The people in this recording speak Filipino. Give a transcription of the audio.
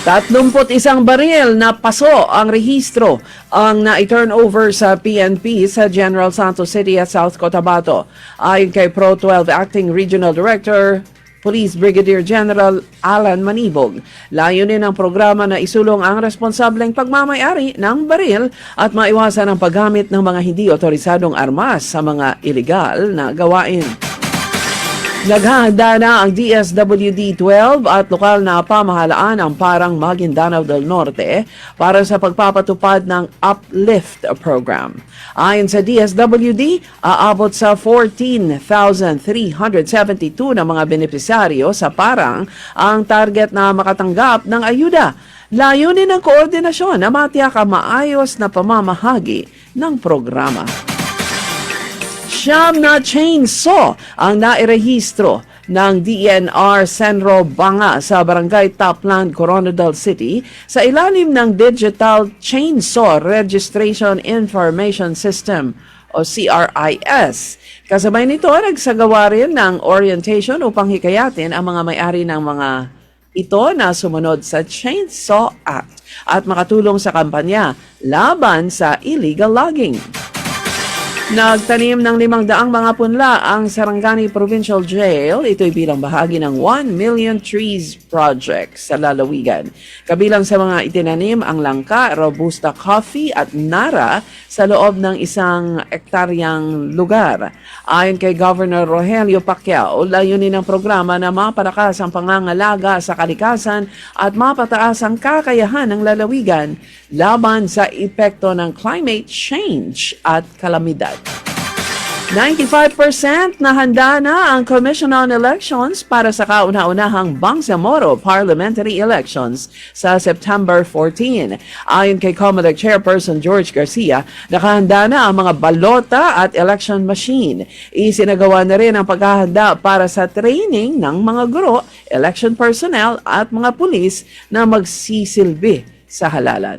31 baril na paso ang rehistro ang na-turnover sa PNP sa General Santos City at South Cotabato. Ayon kay Pro 12 Acting Regional Director, Police Brigadier General Alan Manibog, layunin ng programa na isulong ang responsableng pagmamay-ari ng baril at maiwasan ang paggamit ng mga hindi otorisadong armas sa mga ilegal na gawain. Naghahanda na ang DSWD-12 at lokal na pamahalaan ang Parang Maguindanao del Norte para sa pagpapatupad ng Uplift program. Ayon sa DSWD, aabot sa 14,372 na mga benepisyaryo sa Parang ang target na makatanggap ng ayuda. Layunin ng koordinasyon na matiyak ang maayos na pamamahagi ng programa. Siyam na chainsaw ang nairehistro ng DENR Senro Banga sa Barangay Taplan, Coronadal City sa ilalim ng Digital Chainsaw Registration Information System o CRIS. Kasabay nito, nagsagawa rin ng orientation upang hikayatin ang mga may-ari ng mga ito na sumunod sa Chainsaw Act at makatulong sa kampanya laban sa illegal logging. Nagtanim ng 500 mga punla ang Sarangani Provincial Jail. Ito'y bilang bahagi ng 1 Million Trees Project sa lalawigan. Kabilang sa mga itinanim ang langka, robusta coffee at nara sa loob ng 1 ektaryang lugar. Ayon kay Governor Rogelio Pacquiao, layunin ng programa na mapalakas ang pangangalaga sa kalikasan at mapataas ang kakayahan ng lalawigan laban sa epekto ng climate change at kalamidad. 95% na handa na ang Commission on Elections para sa kauna-unahang Bangsamoro Parliamentary Elections sa September 14. Ayon kay COMELEC Chairperson George Garcia, nakahanda na ang mga balota at election machine. Isinagawa na rin ang paghahanda para sa training ng mga guro, election personnel at mga pulis na magsisilbi sa halalan.